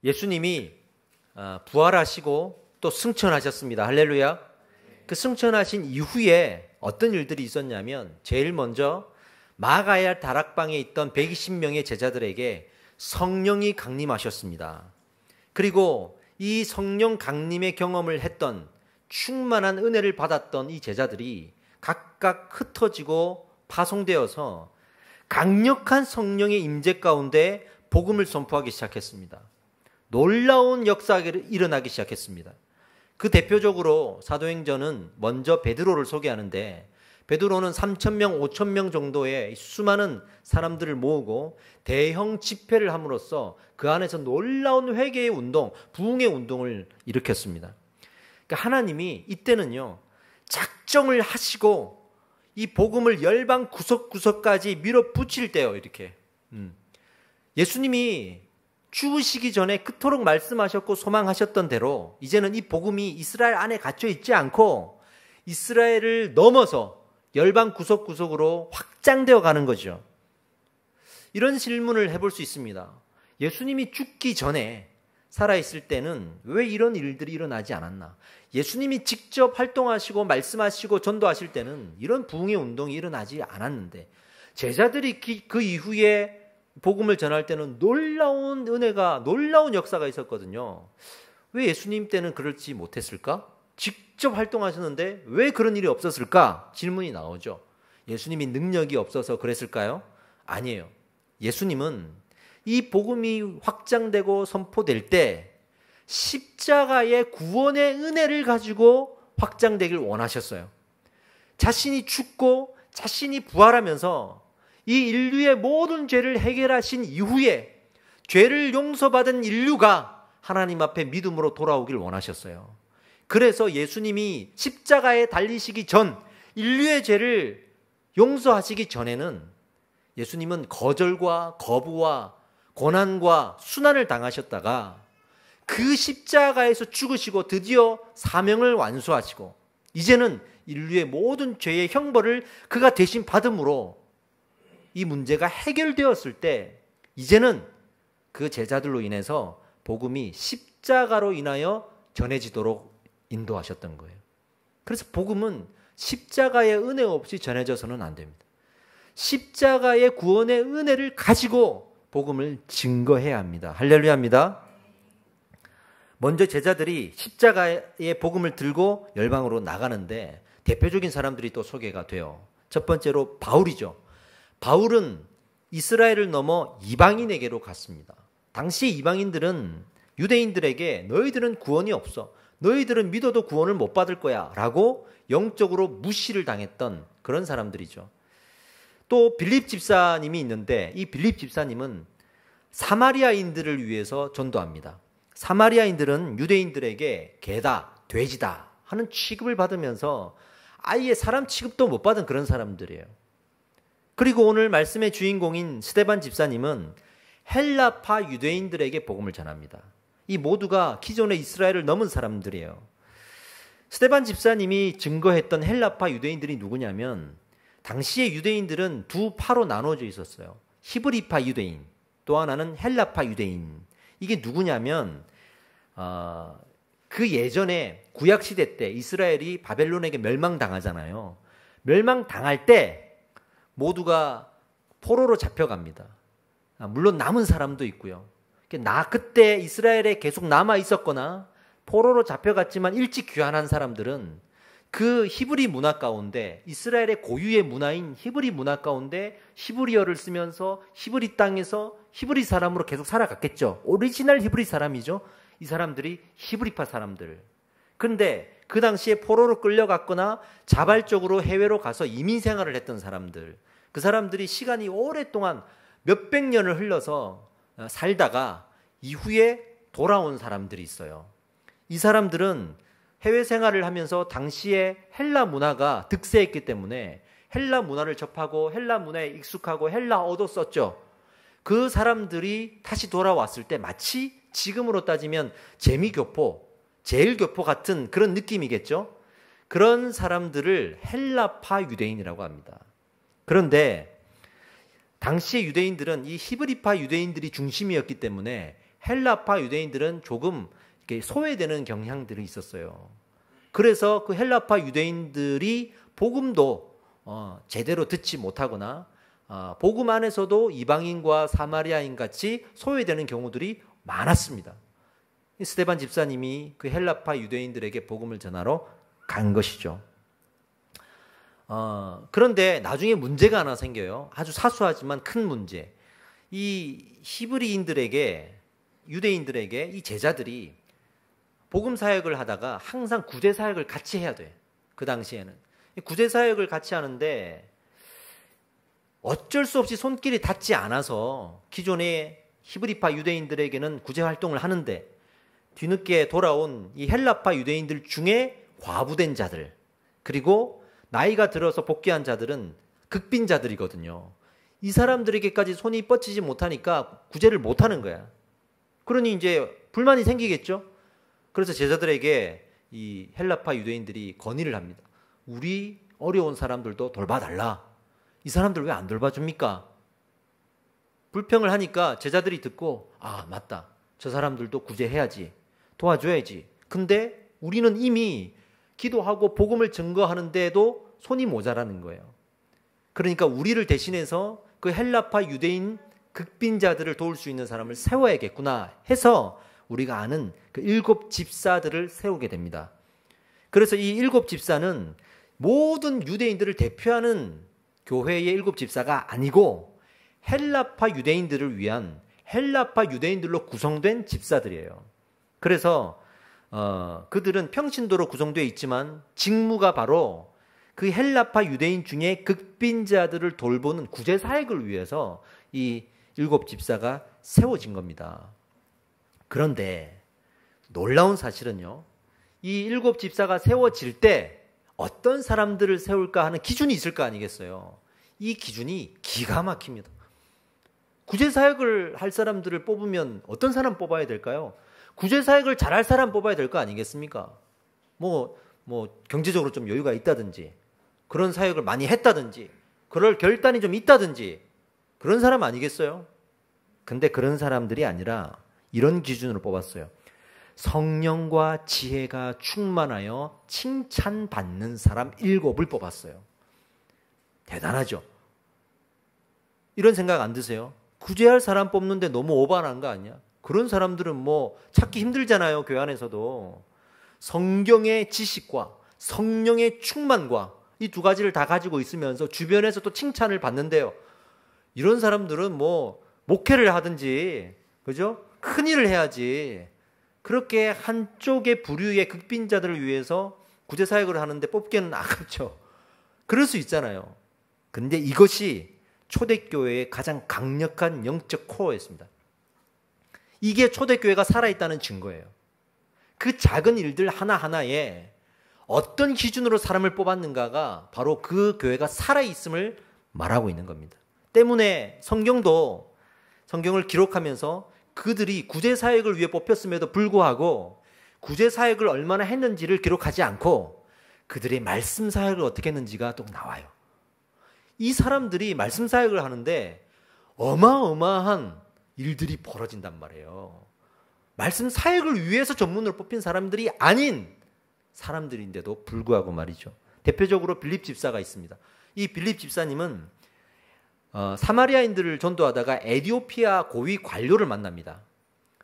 예수님이 부활하시고 또 승천하셨습니다. 할렐루야. 그 승천하신 이후에 어떤 일들이 있었냐면 제일 먼저 마가야 다락방에 있던 120명의 제자들에게 성령이 강림하셨습니다. 그리고 이 성령 강림의 경험을 했던 충만한 은혜를 받았던 이 제자들이 각각 흩어지고 파송되어서 강력한 성령의 임재 가운데 복음을 선포하기 시작했습니다. 놀라운 역사가 일어나기 시작했습니다. 그 대표적으로 사도행전은 먼저 베드로를 소개하는데 베드로는 3,000명, 5,000명 정도의 수많은 사람들을 모으고 대형 집회를 함으로써 그 안에서 놀라운 회개의 운동, 부흥의 운동을 일으켰습니다. 그러니까 하나님이 이때는요, 작정을 하시고 이 복음을 열방 구석구석까지 밀어붙일 때요, 이렇게. 예수님이 죽으시기 전에 그토록 말씀하셨고 소망하셨던 대로 이제는 이 복음이 이스라엘 안에 갇혀 있지 않고 이스라엘을 넘어서 열방 구석구석으로 확장되어 가는 거죠. 이런 질문을 해볼 수 있습니다. 예수님이 죽기 전에 살아있을 때는 왜 이런 일들이 일어나지 않았나? 예수님이 직접 활동하시고 말씀하시고 전도하실 때는 이런 부흥의 운동이 일어나지 않았는데 제자들이 그 이후에 복음을 전할 때는 놀라운 은혜가, 놀라운 역사가 있었거든요. 왜 예수님 때는 그렇지 못했을까? 직접 활동하셨는데 왜 그런 일이 없었을까? 질문이 나오죠. 예수님이 능력이 없어서 그랬을까요? 아니에요. 예수님은 이 복음이 확장되고 선포될 때 십자가의 구원의 은혜를 가지고 확장되길 원하셨어요. 자신이 죽고 자신이 부활하면서 이 인류의 모든 죄를 해결하신 이후에 죄를 용서받은 인류가 하나님 앞에 믿음으로 돌아오길 원하셨어요. 그래서 예수님이 십자가에 달리시기 전, 인류의 죄를 용서하시기 전에는 예수님은 거절과 거부와 고난과 순환을 당하셨다가 그 십자가에서 죽으시고 드디어 사명을 완수하시고 이제는 인류의 모든 죄의 형벌을 그가 대신 받음으로 이 문제가 해결되었을 때 이제는 그 제자들로 인해서 복음이 십자가로 인하여 전해지도록 인도하셨던 거예요. 그래서 복음은 십자가의 은혜 없이 전해져서는 안 됩니다. 십자가의 구원의 은혜를 가지고 복음을 증거해야 합니다. 할렐루야입니다. 먼저 제자들이 십자가의 복음을 들고 열방으로 나가는데 대표적인 사람들이 또 소개가 돼요. 첫 번째로 바울이죠. 바울은 이스라엘을 넘어 이방인에게로 갔습니다. 당시 이방인들은 유대인들에게 너희들은 구원이 없어. 너희들은 믿어도 구원을 못 받을 거야 라고 영적으로 무시를 당했던 그런 사람들이죠. 또 빌립 집사님이 있는데 이 빌립 집사님은 사마리아인들을 위해서 전도합니다. 사마리아인들은 유대인들에게 개다, 돼지다 하는 취급을 받으면서 아예 사람 취급도 못 받은 그런 사람들이에요. 그리고 오늘 말씀의 주인공인 스데반 집사님은 헬라파 유대인들에게 복음을 전합니다. 이 모두가 기존의 이스라엘을 넘은 사람들이에요. 스데반 집사님이 증거했던 헬라파 유대인들이 누구냐면 당시의 유대인들은 두 파로 나눠져 있었어요. 히브리파 유대인, 또 하나는 헬라파 유대인. 이게 누구냐면 그 예전에 구약시대 때 이스라엘이 바벨론에게 멸망당하잖아요. 멸망당할 때 모두가 포로로 잡혀갑니다. 물론 남은 사람도 있고요. 그때 이스라엘에 계속 남아 있었거나 포로로 잡혀갔지만 일찍 귀환한 사람들은 그 히브리 문화 가운데 이스라엘의 고유의 문화인 히브리 문화 가운데 히브리어를 쓰면서 히브리 땅에서 히브리 사람으로 계속 살아갔겠죠. 오리지널 히브리 사람이죠. 이 사람들이 히브리파 사람들. 그런데 그 당시에 포로로 끌려갔거나 자발적으로 해외로 가서 이민 생활을 했던 사람들. 그 사람들이 시간이 오랫동안 몇백 년을 흘러서 살다가 이후에 돌아온 사람들이 있어요. 이 사람들은 해외 생활을 하면서 당시에 헬라 문화가 득세했기 때문에 헬라 문화를 접하고 헬라 문화에 익숙하고 헬라어도 썼죠. 그 사람들이 다시 돌아왔을 때 마치 지금으로 따지면 재미교포, 제일교포 같은 그런 느낌이겠죠. 그런 사람들을 헬라파 유대인이라고 합니다. 그런데 당시의 유대인들은 이 히브리파 유대인들이 중심이었기 때문에 헬라파 유대인들은 조금 이렇게 소외되는 경향들이 있었어요. 그래서 그 헬라파 유대인들이 복음도 제대로 듣지 못하거나 복음 안에서도 이방인과 사마리아인 같이 소외되는 경우들이 많았습니다. 스데반 집사님이 그 헬라파 유대인들에게 복음을 전하러 간 것이죠. 그런데 나중에 문제가 하나 생겨요. 아주 사소하지만 큰 문제. 이 히브리인들에게, 유대인들에게 이 제자들이 복음 사역을 하다가 항상 구제 사역을 같이 해야 돼. 그 당시에는. 구제 사역을 같이 하는데 어쩔 수 없이 손길이 닿지 않아서 기존의 히브리파 유대인들에게는 구제 활동을 하는데 뒤늦게 돌아온 이 헬라파 유대인들 중에 과부된 자들, 그리고 나이가 들어서 복귀한 자들은 극빈자들이거든요. 이 사람들에게까지 손이 뻗치지 못하니까 구제를 못하는 거야. 그러니 이제 불만이 생기겠죠. 그래서 제자들에게 이 헬라파 유대인들이 건의를 합니다. 우리 어려운 사람들도 돌봐달라. 이 사람들 왜 안 돌봐줍니까? 불평을 하니까 제자들이 듣고 맞다. 저 사람들도 구제해야지. 도와줘야지. 근데 우리는 이미 기도하고 복음을 증거하는데도 손이 모자라는 거예요. 그러니까 우리를 대신해서 그 헬라파 유대인 극빈자들을 도울 수 있는 사람을 세워야겠구나 해서 우리가 아는 그 7 집사들을 세우게 됩니다. 그래서 이 7 집사는 모든 유대인들을 대표하는 교회의 7 집사가 아니고 헬라파 유대인들을 위한 헬라파 유대인들로 구성된 집사들이에요. 그래서 그들은 평신도로 구성되어 있지만 직무가 바로 그 헬라파 유대인 중에 극빈자들을 돌보는 구제 사역을 위해서 이 7 집사가 세워진 겁니다. 그런데 놀라운 사실은요, 이 7 집사가 세워질 때 어떤 사람들을 세울까 하는 기준이 있을 거 아니겠어요. 이 기준이 기가 막힙니다. 구제사역을 할 사람들을 뽑으면 어떤 사람 뽑아야 될까요? 구제사역을 잘할 사람 뽑아야 될 거 아니겠습니까? 뭐 경제적으로 좀 여유가 있다든지, 그런 사역을 많이 했다든지, 그럴 결단이 좀 있다든지, 그런 사람 아니겠어요? 근데 그런 사람들이 아니라 이런 기준으로 뽑았어요. 성령과 지혜가 충만하여 칭찬받는 사람 7을 뽑았어요. 대단하죠? 이런 생각 안 드세요? 구제할 사람 뽑는데 너무 오버한 거 아니야? 그런 사람들은 뭐 찾기 힘들잖아요, 교회 안에서도. 성경의 지식과 성령의 충만과 이 2가지를 다 가지고 있으면서 주변에서 또 칭찬을 받는데요. 이런 사람들은 뭐 목회를 하든지, 그죠? 큰 일을 해야지. 그렇게 한쪽의 부류의 극빈자들을 위해서 구제사역을 하는데 뽑기는 아깝죠. 그럴 수 있잖아요. 근데 이것이 초대교회의 가장 강력한 영적 코어였습니다. 이게 초대교회가 살아있다는 증거예요. 그 작은 일들 하나하나에 어떤 기준으로 사람을 뽑았는가가 바로 그 교회가 살아있음을 말하고 있는 겁니다. 때문에 성경을 기록하면서 그들이 구제사역을 위해 뽑혔음에도 불구하고 구제사역을 얼마나 했는지를 기록하지 않고 그들의 말씀사역을 어떻게 했는지가 또 나와요. 이 사람들이 말씀사역을 하는데 어마어마한 일들이 벌어진단 말이에요. 말씀사역을 위해서 전문으로 뽑힌 사람들이 아닌 사람들인데도 불구하고 말이죠. 대표적으로 빌립 집사가 있습니다. 이 빌립 집사님은 사마리아인들을 전도하다가 에디오피아 고위 관료를 만납니다.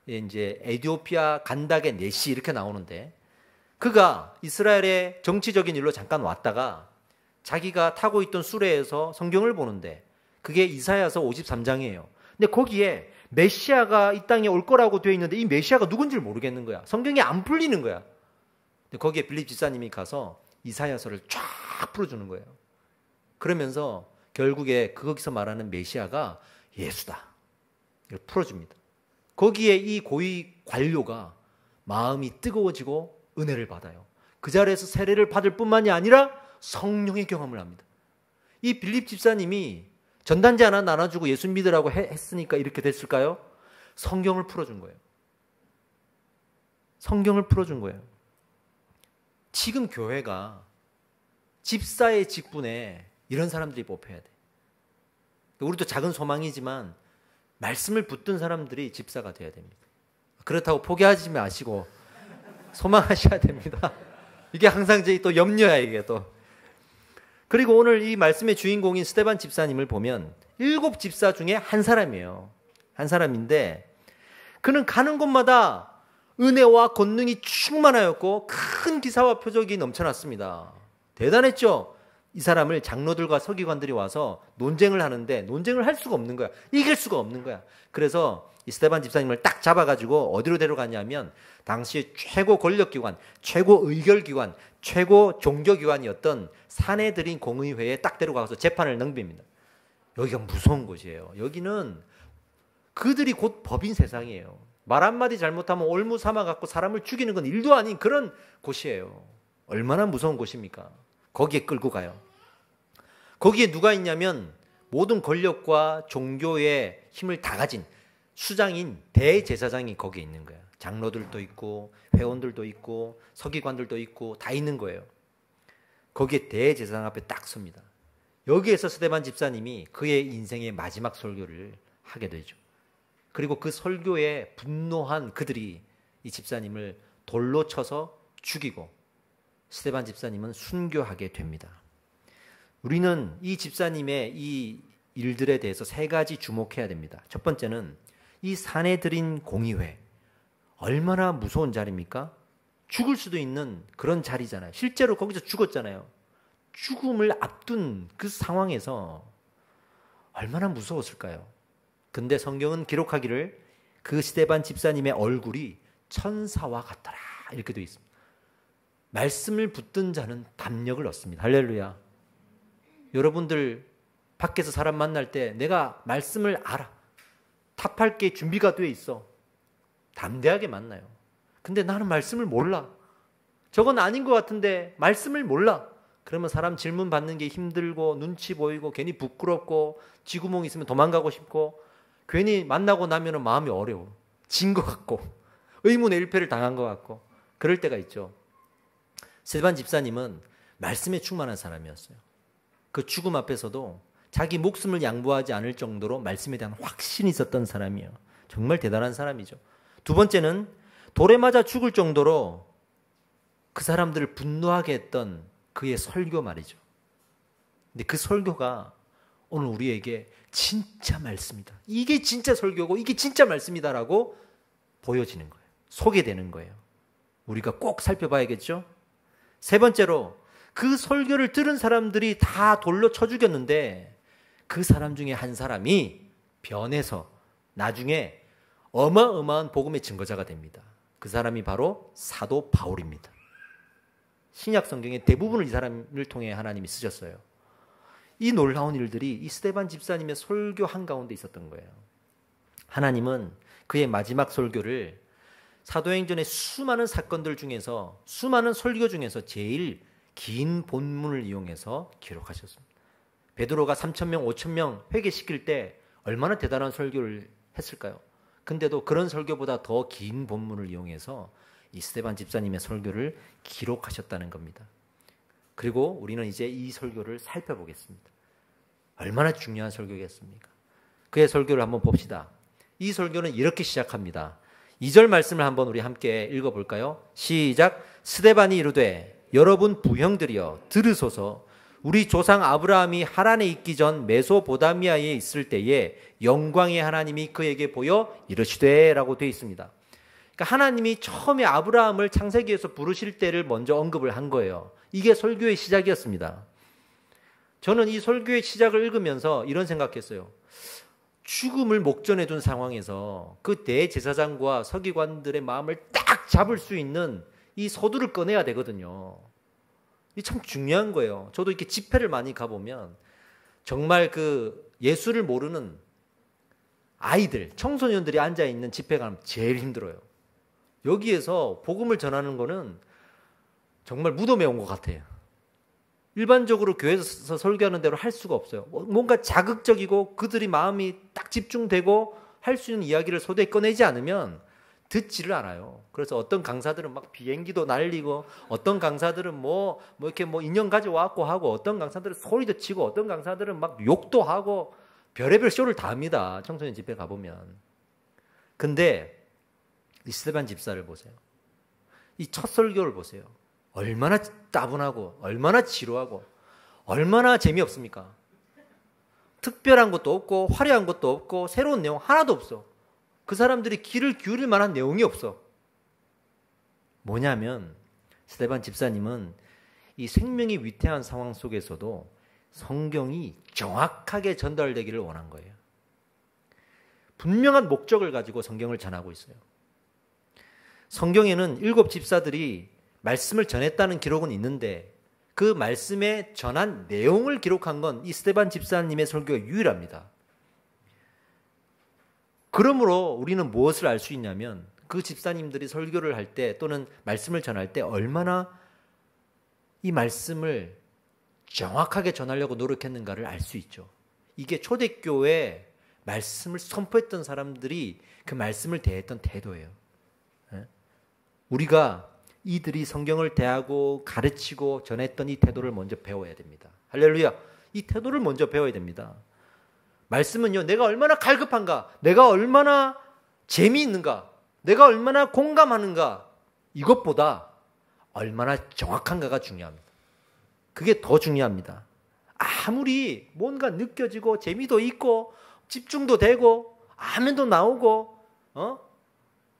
이제 에디오피아 간닥의 네시 이렇게 나오는데, 그가 이스라엘의 정치적인 일로 잠깐 왔다가 자기가 타고 있던 수레에서 성경을 보는데 그게 이사야서 53장이에요. 근데 거기에 메시아가 이 땅에 올 거라고 되어 있는데 이 메시아가 누군지를 모르겠는 거야. 성경이 안 풀리는 거야. 근데 거기에 빌립 집사님이 가서 이사야서를 쫙 풀어주는 거예요. 그러면서 결국에 거기서 말하는 메시아가 예수다. 이걸 풀어줍니다. 거기에 이 고위 관료가 마음이 뜨거워지고 은혜를 받아요. 그 자리에서 세례를 받을 뿐만이 아니라 성령의 경험을 합니다. 이 빌립 집사님이 전단지 하나 나눠주고 예수 믿으라고 했으니까 이렇게 됐을까요? 성경을 풀어준 거예요. 성경을 풀어준 거예요. 지금 교회가 집사의 직분에 이런 사람들이 뽑혀야 돼. 우리도 작은 소망이지만 말씀을 붙든 사람들이 집사가 돼야 됩니다. 그렇다고 포기하지 마시고 소망하셔야 됩니다. 이게 항상 제 또 염려야, 이게 또. 그리고 오늘 이 말씀의 주인공인 스데반 집사님을 보면 7 집사 중에 한 사람이에요. 한 사람인데 그는 가는 곳마다 은혜와 권능이 충만하였고 큰 기사와 표적이 넘쳐났습니다. 대단했죠? 이 사람을 장로들과 서기관들이 와서 논쟁을 하는데 논쟁을 할 수가 없는 거야. 이길 수가 없는 거야. 그래서 이 스데반 집사님을 딱 잡아가지고 어디로 데려갔냐면 당시 최고 권력기관, 최고 의결기관, 최고 종교기관이었던 사내들인 공의회에 딱 데려가서 재판을 넘깁니다. 여기가 무서운 곳이에요. 여기는 그들이 곧 법인 세상이에요. 말 한마디 잘못하면 올무 삼아갖고 사람을 죽이는 건 일도 아닌 그런 곳이에요. 얼마나 무서운 곳입니까? 거기에 끌고 가요. 거기에 누가 있냐면 모든 권력과 종교의 힘을 다 가진 수장인 대제사장이 거기에 있는 거예요. 장로들도 있고 회원들도 있고 서기관들도 있고 다 있는 거예요. 거기에 대제사장 앞에 딱 섭니다. 여기에서 스데반 집사님이 그의 인생의 마지막 설교를 하게 되죠. 그리고 그 설교에 분노한 그들이 이 집사님을 돌로 쳐서 죽이고 스데반 집사님은 순교하게 됩니다. 우리는 이 집사님의 이 일들에 대해서 3가지 주목해야 됩니다. 첫 번째는 이 사내들인 공의회, 얼마나 무서운 자리입니까? 죽을 수도 있는 그런 자리잖아요. 실제로 거기서 죽었잖아요. 죽음을 앞둔 그 상황에서 얼마나 무서웠을까요? 근데 성경은 기록하기를 그 스데반 집사님의 얼굴이 천사와 같더라 이렇게 되어 있습니다. 말씀을 붙든 자는 담력을 얻습니다. 할렐루야. 여러분들 밖에서 사람 만날 때 내가 말씀을 알아. 답할 게 준비가 돼 있어. 담대하게 만나요. 근데 나는 말씀을 몰라. 저건 아닌 것 같은데 말씀을 몰라. 그러면 사람 질문 받는 게 힘들고 눈치 보이고 괜히 부끄럽고 쥐구멍 있으면 도망가고 싶고 괜히 만나고 나면 마음이 어려워. 진 것 같고 의문의 일패를 당한 것 같고 그럴 때가 있죠. 스데반 집사님은 말씀에 충만한 사람이었어요. 그 죽음 앞에서도 자기 목숨을 양보하지 않을 정도로 말씀에 대한 확신이 있었던 사람이에요. 정말 대단한 사람이죠. 두 번째는 돌에 맞아 죽을 정도로 그 사람들을 분노하게 했던 그의 설교 말이죠. 근데 그 설교가 오늘 우리에게 진짜 말씀이다. 이게 진짜 설교고 이게 진짜 말씀이다라고 보여지는 거예요. 소개되는 거예요. 우리가 꼭 살펴봐야겠죠? 세 번째로 그 설교를 들은 사람들이 다 돌로 쳐 죽였는데 그 사람 중에 한 사람이 변해서 나중에 어마어마한 복음의 증거자가 됩니다. 그 사람이 바로 사도 바울입니다. 신약 성경의 대부분을 이 사람을 통해 하나님이 쓰셨어요. 이 놀라운 일들이 이 스데반 집사님의 설교 한가운데 있었던 거예요. 하나님은 그의 마지막 설교를 사도행전의 수많은 사건들 중에서 수많은 설교 중에서 제일 긴 본문을 이용해서 기록하셨습니다. 베드로가 3,000명, 5,000명 회개시킬 때 얼마나 대단한 설교를 했을까요? 근데도 그런 설교보다 더 긴 본문을 이용해서 이 스데반 집사님의 설교를 기록하셨다는 겁니다. 그리고 우리는 이제 이 설교를 살펴보겠습니다. 얼마나 중요한 설교겠습니까? 그의 설교를 한번 봅시다. 이 설교는 이렇게 시작합니다. 2절 말씀을 한번 우리 함께 읽어볼까요? 시작. 스데반이 이르되 여러분 부형들이여 들으소서. 우리 조상 아브라함이 하란에 있기 전 메소보다미아에 있을 때에 영광의 하나님이 그에게 보여 이르시되 라고 되어 있습니다. 그러니까 하나님이 처음에 아브라함을 창세기에서 부르실 때를 먼저 언급을 한 거예요. 이게 설교의 시작이었습니다. 저는 이 설교의 시작을 읽으면서 이런 생각했어요. 죽음을 목전에 둔 상황에서 그 대제사장과 서기관들의 마음을 딱 잡을 수 있는 이 서두를 꺼내야 되거든요. 이 참 중요한 거예요. 저도 이렇게 집회를 많이 가보면 정말 그 예수를 모르는 아이들, 청소년들이 앉아있는 집회 가면 제일 힘들어요. 여기에서 복음을 전하는 거는 정말 무덤에 온 것 같아요. 일반적으로 교회에서 설교하는 대로 할 수가 없어요. 뭔가 자극적이고 그들이 마음이 딱 집중되고 할 수 있는 이야기를 소대에 꺼내지 않으면 듣지를 않아요. 그래서 어떤 강사들은 막 비행기도 날리고 어떤 강사들은 이렇게 인형 가져와갖고 하고 어떤 강사들은 소리도 치고 어떤 강사들은 막 욕도 하고 별의별 쇼를 다 합니다. 청소년 집회 가보면. 근데 이 스데반 집사를 보세요. 이 첫 설교를 보세요. 얼마나 따분하고 얼마나 지루하고 얼마나 재미없습니까? 특별한 것도 없고 화려한 것도 없고 새로운 내용 하나도 없어. 그 사람들이 귀를 기울일 만한 내용이 없어. 뭐냐면 스데반 집사님은 이 생명이 위태한 상황 속에서도 성경이 정확하게 전달되기를 원한 거예요. 분명한 목적을 가지고 성경을 전하고 있어요. 성경에는 7 집사들이 말씀을 전했다는 기록은 있는데 그 말씀에 전한 내용을 기록한 건 이 스데반 집사님의 설교가 유일합니다. 그러므로 우리는 무엇을 알 수 있냐면 그 집사님들이 설교를 할 때 또는 말씀을 전할 때 얼마나 이 말씀을 정확하게 전하려고 노력했는가를 알 수 있죠. 이게 초대교회 말씀을 선포했던 사람들이 그 말씀을 대했던 태도예요. 우리가 이들이 성경을 대하고 가르치고 전했던 이 태도를 먼저 배워야 됩니다. 할렐루야. 이 태도를 먼저 배워야 됩니다. 말씀은요, 내가 얼마나 갈급한가, 내가 얼마나 재미있는가, 내가 얼마나 공감하는가, 이것보다 얼마나 정확한가가 중요합니다. 그게 더 중요합니다. 아무리 뭔가 느껴지고 재미도 있고 집중도 되고 아멘도 나오고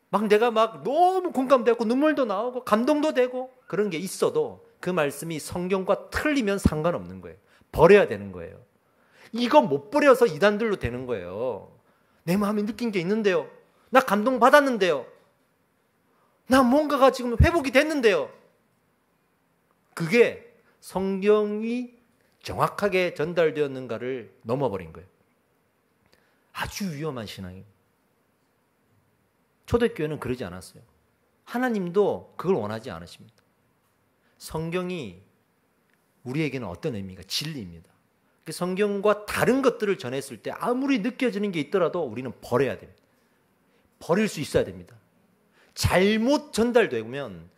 막 내가 막 너무 공감되고 눈물도 나오고 감동도 되고 그런 게 있어도 그 말씀이 성경과 틀리면 상관없는 거예요. 버려야 되는 거예요. 이거 못 버려서 이단들로 되는 거예요. 내 마음에 느낀 게 있는데요. 나 감동 받았는데요. 나 뭔가가 지금 회복이 됐는데요. 그게 성경이 정확하게 전달되었는가를 넘어버린 거예요. 아주 위험한 신앙이에요. 초대교회는 그러지 않았어요. 하나님도 그걸 원하지 않으십니다. 성경이 우리에게는 어떤 의미가 진리입니다. 성경과 다른 것들을 전했을 때 아무리 느껴지는 게 있더라도 우리는 버려야 됩니다. 버릴 수 있어야 됩니다. 잘못 전달되면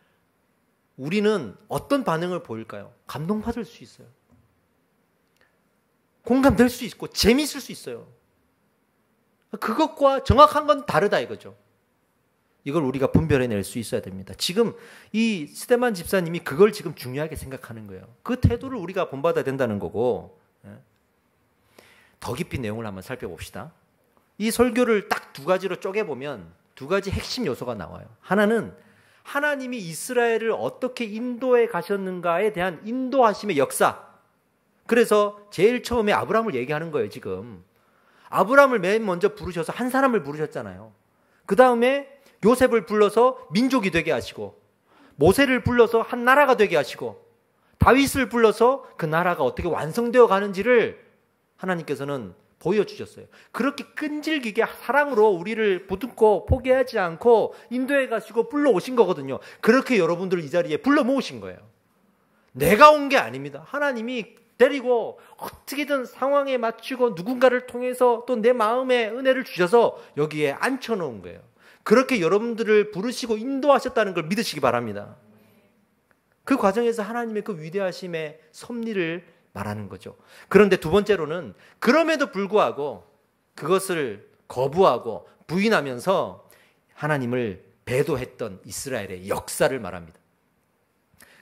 우리는 어떤 반응을 보일까요? 감동받을 수 있어요. 공감될 수 있고 재미있을 수 있어요. 그것과 정확한 건 다르다 이거죠. 이걸 우리가 분별해낼 수 있어야 됩니다. 지금 이 스데반 집사님이 그걸 지금 중요하게 생각하는 거예요. 그 태도를 우리가 본받아야 된다는 거고. 더 깊이 내용을 한번 살펴봅시다. 이 설교를 딱 2가지로 쪼개보면 2가지 핵심 요소가 나와요. 하나는 하나님이 이스라엘을 어떻게 인도해 가셨는가에 대한 인도하심의 역사. 그래서 제일 처음에 아브라함을 얘기하는 거예요, 지금. 아브라함을 맨 먼저 부르셔서 한 사람을 부르셨잖아요. 그 다음에 요셉을 불러서 민족이 되게 하시고, 모세를 불러서 한 나라가 되게 하시고, 다윗을 불러서 그 나라가 어떻게 완성되어 가는지를 하나님께서는 보여주셨어요. 그렇게 끈질기게 사랑으로 우리를 붙들고 포기하지 않고 인도해 가시고 불러오신 거거든요. 그렇게 여러분들을 이 자리에 불러 모으신 거예요. 내가 온 게 아닙니다. 하나님이 데리고 어떻게든 상황에 맞추고 누군가를 통해서 또 내 마음에 은혜를 주셔서 여기에 앉혀놓은 거예요. 그렇게 여러분들을 부르시고 인도하셨다는 걸 믿으시기 바랍니다. 그 과정에서 하나님의 그 위대하심의 섭리를 말하는 거죠. 그런데 2번째로는 그럼에도 불구하고 그것을 거부하고 부인하면서 하나님을 배도했던 이스라엘의 역사를 말합니다.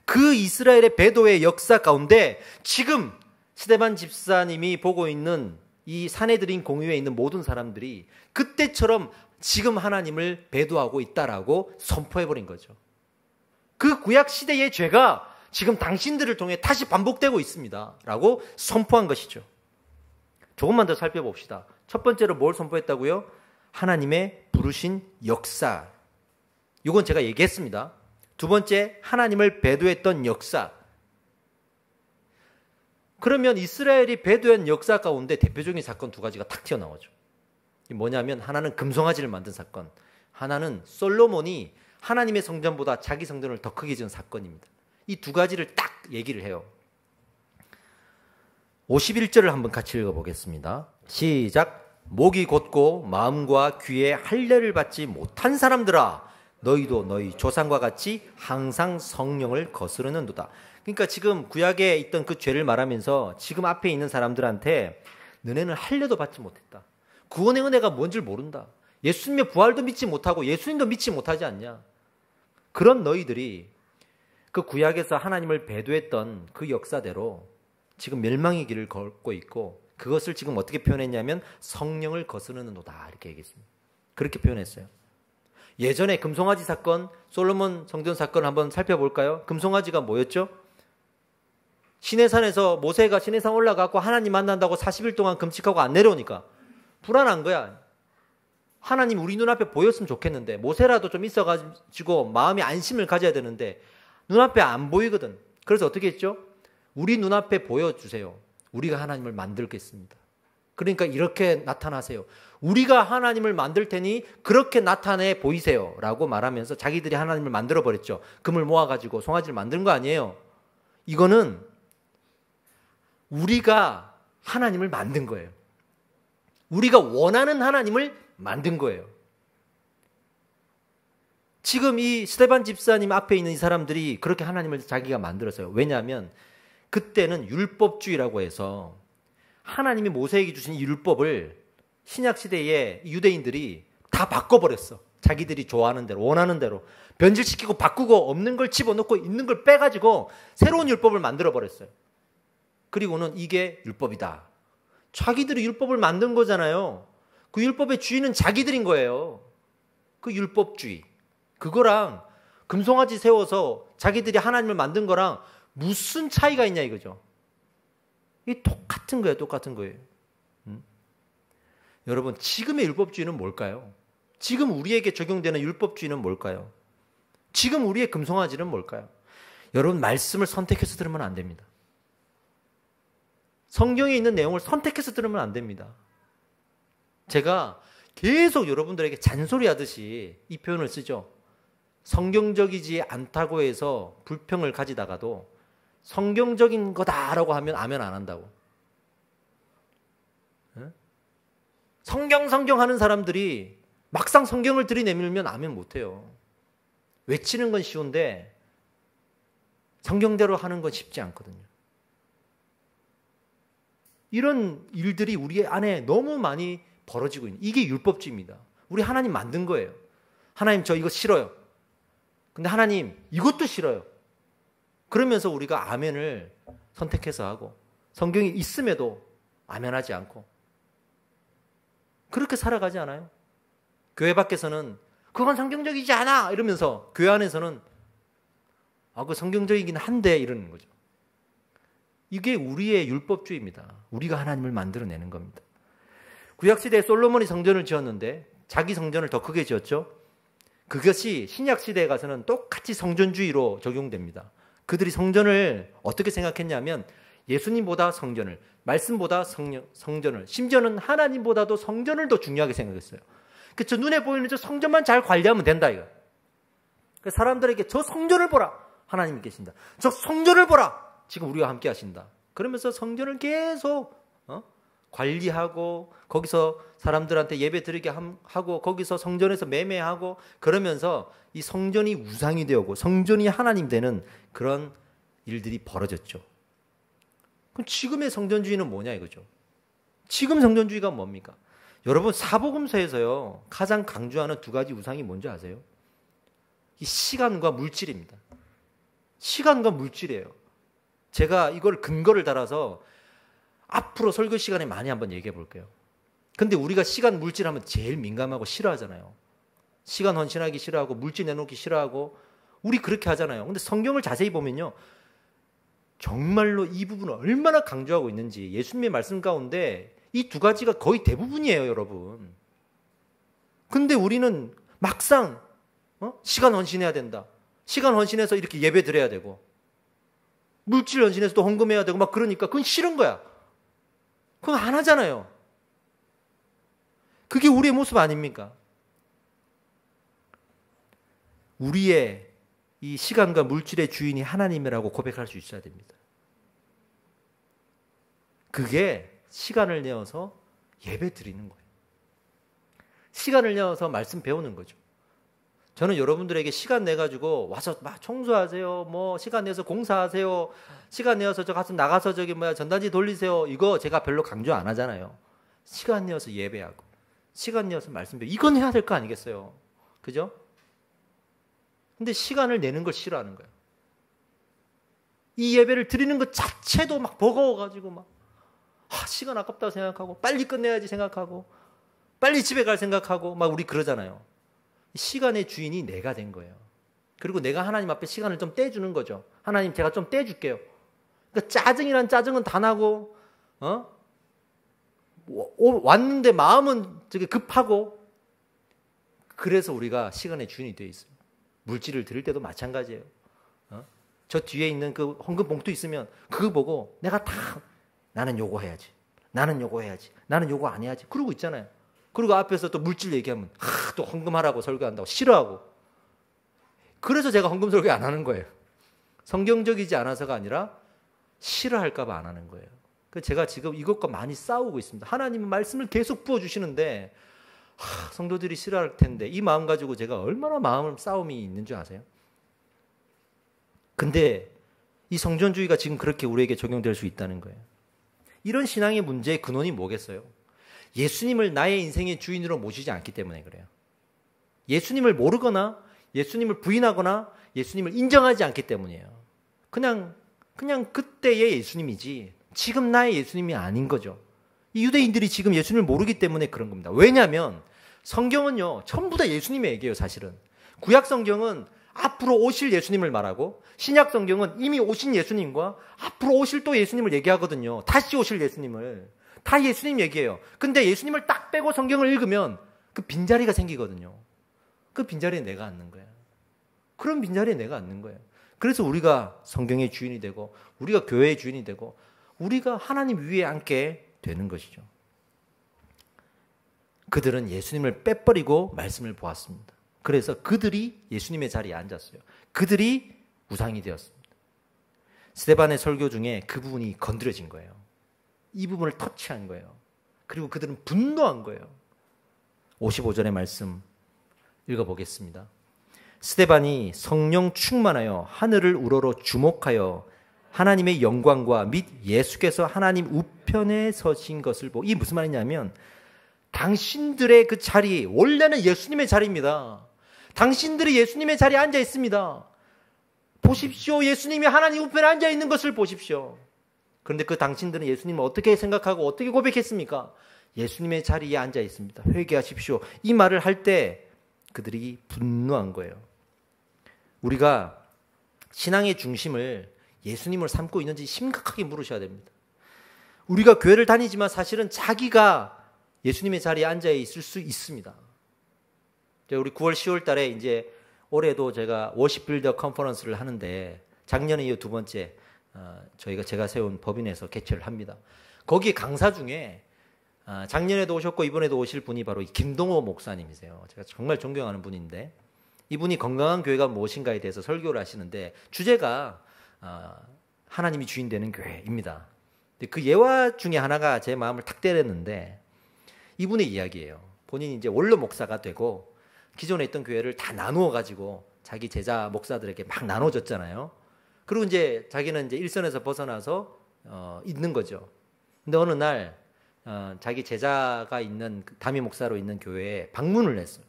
그 이스라엘의 배도의 역사 가운데 지금 스데반 집사님이 보고 있는 이 사내들인 공유에 있는 모든 사람들이 그때처럼 지금 하나님을 배도하고 있다라고 선포해버린 거죠. 그 구약 시대의 죄가 지금 당신들을 통해 다시 반복되고 있습니다 라고 선포한 것이죠. 조금만 더 살펴봅시다. 첫 번째로 뭘 선포했다고요? 하나님의 부르신 역사. 이건 제가 얘기했습니다. 2번째, 하나님을 배도했던 역사. 그러면 이스라엘이 배도한 역사 가운데 대표적인 사건 2가지가 탁 튀어나오죠. 뭐냐면 하나는 금송아지를 만든 사건, 하나는 솔로몬이 하나님의 성전보다 자기 성전을 더 크게 지은 사건입니다. 이 2가지를 딱 얘기를 해요. 51절을 한번 같이 읽어보겠습니다. 시작. 목이 곧고 마음과 귀에 할례를 받지 못한 사람들아, 너희도 너희 조상과 같이 항상 성령을 거스르는도다. 그러니까 지금 구약에 있던 그 죄를 말하면서 지금 앞에 있는 사람들한테 너네는 할례도 받지 못했다. 구원의 은혜가 뭔 줄 모른다. 예수님의 부활도 믿지 못하고 예수님도 믿지 못하지 않냐? 그런 너희들이 그 구약에서 하나님을 배도했던 그 역사대로 지금 멸망의 길을 걷고 있고 그것을 지금 어떻게 표현했냐면 성령을 거스르는도다 이렇게 얘기했습니다. 그렇게 표현했어요. 예전에 금송아지 사건, 솔로몬 성전 사건 한번 살펴볼까요? 금송아지가 뭐였죠? 시내산에서 모세가 시내산 올라가고 하나님 만난다고 40일 동안 금식하고 안 내려오니까 불안한 거야. 하나님 우리 눈앞에 보였으면 좋겠는데 모세라도 좀 있어가지고 마음의 안심을 가져야 되는데 눈앞에 안 보이거든. 그래서 어떻게 했죠? 우리 눈앞에 보여주세요. 우리가 하나님을 만들겠습니다. 그러니까 이렇게 나타나세요. 우리가 하나님을 만들 테니 그렇게 나타내 보이세요 라고 말하면서 자기들이 하나님을 만들어버렸죠. 금을 모아가지고 송아지를 만든 거 아니에요. 이거는 우리가 하나님을 만든 거예요. 우리가 원하는 하나님을 만든 거예요. 지금 이 스데반 집사님 앞에 있는 이 사람들이 그렇게 하나님을 자기가 만들었어요. 왜냐하면 그때는 율법주의라고 해서 하나님이 모세에게 주신 이 율법을 신약시대에 유대인들이 다 바꿔버렸어. 자기들이 좋아하는 대로 원하는 대로 변질시키고 바꾸고 없는 걸 집어넣고 있는 걸 빼가지고 새로운 율법을 만들어버렸어요. 그리고는 이게 율법이다. 자기들이 율법을 만든 거잖아요. 그 율법의 주인은 자기들인 거예요. 그 율법주의. 그거랑 금송아지 세워서 자기들이 하나님을 만든 거랑 무슨 차이가 있냐 이거죠. 이게 똑같은 거예요. 똑같은 거예요. 여러분 지금의 율법주의는 뭘까요? 지금 우리에게 적용되는 율법주의는 뭘까요? 지금 우리의 금송아지는 뭘까요? 여러분 말씀을 선택해서 들으면 안 됩니다. 성경에 있는 내용을 선택해서 들으면 안 됩니다. 제가 계속 여러분들에게 잔소리하듯이 이 표현을 쓰죠. 성경적이지 않다고 해서 불평을 가지다가도 성경적인 거다라고 하면 아멘 안 한다고. 성경 하는 사람들이 막상 성경을 들이내밀면 아멘 못해요. 외치는 건 쉬운데 성경대로 하는 건 쉽지 않거든요. 이런 일들이 우리 안에 너무 많이 벌어지고 있는 이게 율법주의입니다. 우리 하나님 만든 거예요. 하나님 저 이거 싫어요. 근데 하나님 이것도 싫어요. 그러면서 우리가 아멘을 선택해서 하고 성경이 있음에도 아멘하지 않고 그렇게 살아가지 않아요? 교회 밖에서는 그건 성경적이지 않아 이러면서 교회 안에서는 그 성경적이긴 한데 이러는 거죠. 이게 우리의 율법주의입니다. 우리가 하나님을 만들어내는 겁니다. 구약시대에 솔로몬이 성전을 지었는데 자기 성전을 더 크게 지었죠. 그것이 신약시대에 가서는 똑같이 성전주의로 적용됩니다. 그들이 성전을 어떻게 생각했냐면 예수님보다 성전을, 말씀보다 성전을, 심지어는 하나님보다도 성전을 더 중요하게 생각했어요. 저 눈에 보이는 저 성전만 잘 관리하면 된다 이거. 사람들에게 저 성전을 보라. 하나님이 계신다. 저 성전을 보라. 지금 우리와 함께 하신다. 그러면서 성전을 계속 관리하고 거기서 사람들한테 예배 드리게 하고 거기서 성전에서 매매하고 그러면서 이 성전이 우상이 되고 성전이 하나님 되는 그런 일들이 벌어졌죠. 그럼 지금의 성전주의는 뭐냐 이거죠. 지금 성전주의가 뭡니까? 여러분 사복음서에서요 가장 강조하는 두 가지 우상이 뭔지 아세요? 이 시간과 물질입니다. 시간과 물질이에요. 제가 이걸 근거를 달아서 앞으로 설교 시간에 많이 한번 얘기해 볼게요. 근데 우리가 시간, 물질 하면 제일 민감하고 싫어하잖아요. 시간 헌신하기 싫어하고 물질 내놓기 싫어하고 우리 그렇게 하잖아요. 근데 성경을 자세히 보면요. 정말로 이 부분을 얼마나 강조하고 있는지 예수님의 말씀 가운데 이 두 가지가 거의 대부분이에요, 여러분. 근데 우리는 막상 시간 헌신해야 된다. 시간 헌신해서 이렇게 예배 드려야 되고 물질 헌신해서 또 헌금해야 되고 막 그러니까 그건 싫은 거야. 그건 안 하잖아요. 그게 우리의 모습 아닙니까? 우리의 이 시간과 물질의 주인이 하나님이라고 고백할 수 있어야 됩니다. 그게 시간을 내어서 예배 드리는 거예요. 시간을 내어서 말씀 배우는 거죠. 저는 여러분들에게 시간 내가지고 와서 막 청소하세요. 뭐 시간 내서 공사하세요. 시간 내어서 저 가서 나가서 전단지 돌리세요. 이거 제가 별로 강조 안 하잖아요. 시간 내어서 예배하고 시간 내어서 말씀 배워. 이건 해야 될 거 아니겠어요? 그죠? 근데 시간을 내는 걸 싫어하는 거예요. 이 예배를 드리는 것 자체도 막 버거워가지고 막 시간 아깝다고 생각하고 빨리 끝내야지 생각하고 빨리 집에 갈 생각하고 막 우리 그러잖아요. 시간의 주인이 내가 된 거예요. 그리고 내가 하나님 앞에 시간을 좀 떼주는 거죠. 하나님 제가 좀 떼줄게요. 그러니까 짜증이란 짜증은 다 나고 왔는데 마음은 되게 급하고 그래서 우리가 시간의 주인이 되어 있어요. 물질을 드릴 때도 마찬가지예요. 저 뒤에 있는 그 헌금 봉투 있으면 그거 보고 내가 다 나는 요거 해야지. 나는 요거 해야지. 나는 요거 안 해야지. 그러고 있잖아요. 그리고 앞에서 또 물질 얘기하면 또 헌금하라고 설교한다고 싫어하고. 그래서 제가 헌금 설교 안 하는 거예요. 성경적이지 않아서가 아니라 싫어할까 봐 안 하는 거예요. 그래서 제가 지금 이것과 많이 싸우고 있습니다. 하나님은 말씀을 계속 부어주시는데 성도들이 싫어할 텐데 이 마음 가지고 제가 얼마나 마음 싸움이 있는 줄 아세요? 근데 이 성전주의가 지금 그렇게 우리에게 적용될 수 있다는 거예요. 이런 신앙의 문제의 근원이 뭐겠어요? 예수님을 나의 인생의 주인으로 모시지 않기 때문에 그래요. 예수님을 모르거나 예수님을 부인하거나 예수님을 인정하지 않기 때문이에요. 그냥 그때의 예수님이지 지금 나의 예수님이 아닌 거죠. 이 유대인들이 지금 예수님을 모르기 때문에 그런 겁니다. 왜냐하면 성경은요 전부 다 예수님의 얘기예요. 사실은 구약 성경은 앞으로 오실 예수님을 말하고 신약 성경은 이미 오신 예수님과 앞으로 오실 또 예수님을 얘기하거든요. 다시 오실 예수님을. 다 예수님 얘기예요. 근데 예수님을 딱 빼고 성경을 읽으면 그 빈자리가 생기거든요. 그 빈자리에 내가 앉는 거예요. 그런 빈자리에 내가 앉는 거예요. 그래서 우리가 성경의 주인이 되고 우리가 교회의 주인이 되고 우리가 하나님 위에 앉게 되는 것이죠. 그들은 예수님을 빼버리고 말씀을 보았습니다. 그래서 그들이 예수님의 자리에 앉았어요. 그들이 우상이 되었습니다. 스데반의 설교 중에 그 부분이 건드려진 거예요. 이 부분을 터치한 거예요. 그리고 그들은 분노한 거예요. 55절의 말씀 읽어보겠습니다. 스데반이 성령 충만하여 하늘을 우러러 주목하여 하나님의 영광과 및 예수께서 하나님 우편에 서신 것을 보고, 이 무슨 말이냐면 당신들의 그 자리, 원래는 예수님의 자리입니다. 당신들이 예수님의 자리에 앉아 있습니다. 보십시오. 예수님이 하나님 우편에 앉아 있는 것을 보십시오. 그런데 그 당신들은 예수님을 어떻게 생각하고 어떻게 고백했습니까? 예수님의 자리에 앉아 있습니다. 회개하십시오. 이 말을 할 때 그들이 분노한 거예요. 우리가 신앙의 중심을 예수님을 삼고 있는지 심각하게 물으셔야 됩니다. 우리가 교회를 다니지만 사실은 자기가 예수님의 자리에 앉아 있을 수 있습니다. 우리 9월 10월 달에 이제 올해도 제가 워십 빌더 컨퍼런스를 하는데 작년에 이어 두 번째 제가 세운 법인에서 개최를 합니다. 거기에 강사 중에 작년에도 오셨고 이번에도 오실 분이 바로 김동호 목사님이세요. 제가 정말 존경하는 분인데 이분이 건강한 교회가 무엇인가에 대해서 설교를 하시는데 주제가 하나님이 주인 되는 교회입니다. 그 예화 중에 하나가 제 마음을 탁 때렸는데 이분의 이야기예요. 본인이 이제 원로 목사가 되고 기존에 있던 교회를 다 나누어 가지고 자기 제자 목사들에게 막 나눠줬잖아요. 그리고 이제 자기는 이제 일선에서 벗어나서 있는 거죠. 근데 어느 날 자기 제자가 있는 담임 목사로 있는 교회에 방문을 했어요.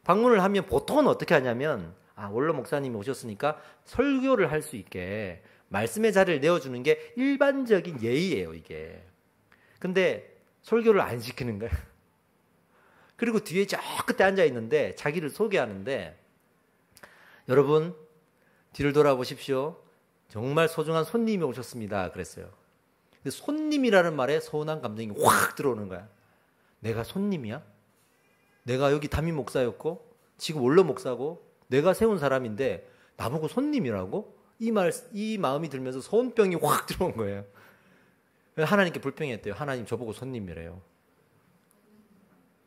방문을 하면 보통은 어떻게 하냐면 원로 목사님이 오셨으니까 설교를 할 수 있게 말씀의 자리를 내어주는 게 일반적인 예의예요, 이게. 근데 설교를 안 시키는 거예요. 그리고 뒤에 저 끝에 앉아 있는데 자기를 소개하는데 여러분 뒤를 돌아보십시오. 정말 소중한 손님이 오셨습니다. 그랬어요. 근데 손님이라는 말에 서운한 감정이 확 들어오는 거야. 내가 손님이야? 내가 여기 담임 목사였고 지금 원로 목사고 내가 세운 사람인데 나보고 손님이라고? 이 마음이 들면서 소원병이 확 들어온 거예요. 하나님께 불평했대요. 하나님 저보고 손님이래요.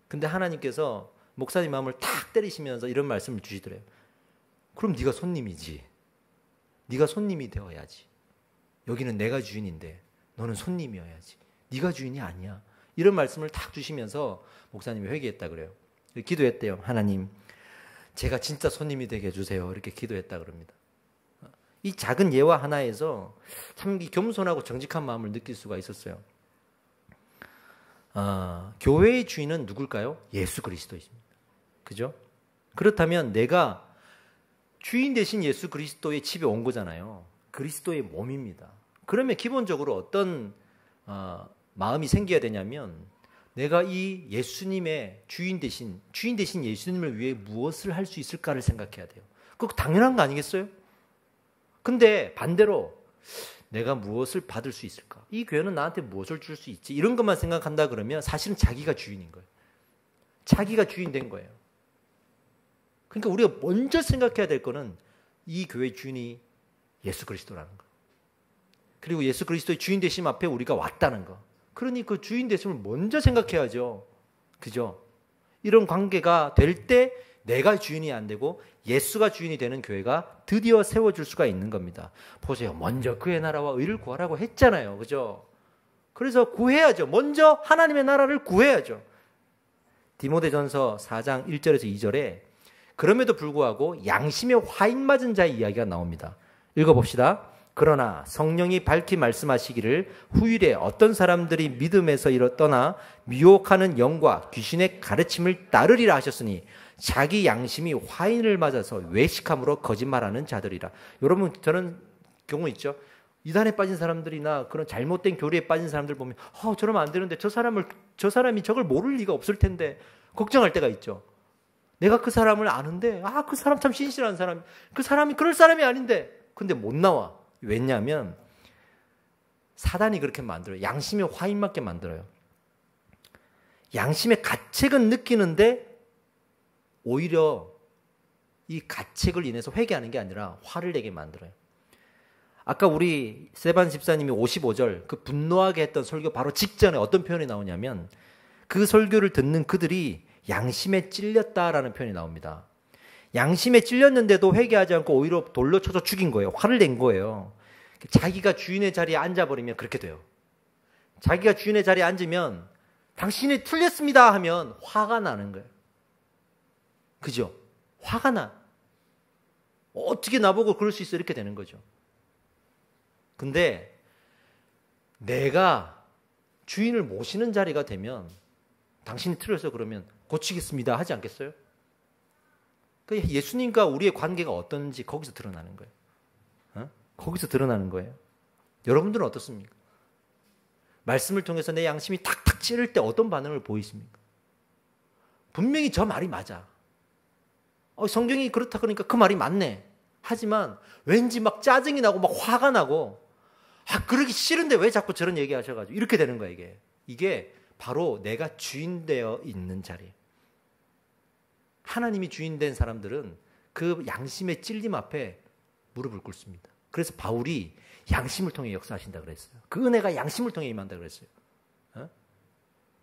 근데 하나님께서 목사님 마음을 탁 때리시면서 이런 말씀을 주시더래요. 그럼 네가 손님이지. 네가 손님이 되어야지. 여기는 내가 주인인데 너는 손님이어야지. 네가 주인이 아니야. 이런 말씀을 탁 주시면서 목사님이 회개했다 그래요. 기도했대요. 하나님, 제가 진짜 손님이 되게 해주세요. 이렇게 기도했다 그럽니다. 이 작은 예화 하나에서 참 겸손하고 정직한 마음을 느낄 수가 있었어요. 교회의 주인은 누굴까요? 예수 그리스도이십니다. 그죠? 그렇다면 내가 주인 대신 예수 그리스도의 집에 온 거잖아요. 그리스도의 몸입니다. 그러면 기본적으로 어떤 마음이 생겨야 되냐면 내가 이 예수님의 주인 대신 예수님을 위해 무엇을 할 수 있을까를 생각해야 돼요. 그거 당연한 거 아니겠어요? 근데 반대로 내가 무엇을 받을 수 있을까? 이 교회는 나한테 무엇을 줄 수 있지? 이런 것만 생각한다 그러면 사실은 자기가 주인인 거예요. 자기가 주인 된 거예요. 그러니까 우리가 먼저 생각해야 될 거는 이 교회의 주인이 예수 그리스도라는 거. 그리고 예수 그리스도의 주인 되심 앞에 우리가 왔다는 거. 그러니 그 주인 되심을 먼저 생각해야죠. 그죠? 이런 관계가 될 때 내가 주인이 안 되고 예수가 주인이 되는 교회가 드디어 세워질 수가 있는 겁니다. 보세요. 먼저 그의 나라와 의를 구하라고 했잖아요. 그죠? 그래서 구해야죠. 먼저 하나님의 나라를 구해야죠. 디모데전서 4장 1절에서 2절에 그럼에도 불구하고 양심에 화인 맞은 자의 이야기가 나옵니다. 읽어봅시다. 그러나 성령이 밝히 말씀하시기를 후일에 어떤 사람들이 믿음에서 떠나 미혹하는 영과 귀신의 가르침을 따르리라 하셨으니 자기 양심이 화인을 맞아서 외식함으로 거짓말하는 자들이라. 여러분 저는 경우 있죠. 이단에 빠진 사람들이나 그런 잘못된 교리에 빠진 사람들 보면 저러면 안 되는데 저 사람이 저걸 모를 리가 없을 텐데 걱정할 때가 있죠. 내가 그 사람을 아는데 그 사람 참 신실한 사람, 그 사람이 그럴 사람이 아닌데 근데 못 나와. 왜냐하면 사단이 그렇게 만들어요. 양심에 화인 맞게 만들어요. 양심의 가책은 느끼는데 오히려 이 가책을 인해서 회개하는 게 아니라 화를 내게 만들어요. 아까 우리 세반 집사님이 55절 그 분노하게 했던 설교 바로 직전에 어떤 표현이 나오냐면 그 설교를 듣는 그들이 양심에 찔렸다라는 표현이 나옵니다. 양심에 찔렸는데도 회개하지 않고 오히려 돌로 쳐서 죽인 거예요. 화를 낸 거예요. 자기가 주인의 자리에 앉아버리면 그렇게 돼요. 자기가 주인의 자리에 앉으면 당신이 틀렸습니다 하면 화가 나는 거예요. 그죠? 화가 나. 어떻게 나보고 그럴 수 있어? 이렇게 되는 거죠. 근데 내가 주인을 모시는 자리가 되면 당신이 틀려서 그러면 고치겠습니다 하지 않겠어요? 예수님과 우리의 관계가 어떤지 거기서 드러나는 거예요. 거기서 드러나는 거예요. 여러분들은 어떻습니까? 말씀을 통해서 내 양심이 탁탁 찌를 때 어떤 반응을 보이십니까? 분명히 저 말이 맞아. 성경이 그렇다 그러니까 그 말이 맞네. 하지만 왠지 막 짜증이 나고 막 화가 나고 그러기 싫은데 왜 자꾸 저런 얘기 하셔가지고 이렇게 되는 거야 이게. 이게 바로 내가 주인 되어 있는 자리예요. 하나님이 주인 된 사람들은 그 양심의 찔림 앞에 무릎을 꿇습니다. 그래서 바울이 양심을 통해 역사하신다 그랬어요. 그 은혜가 양심을 통해 임한다 그랬어요.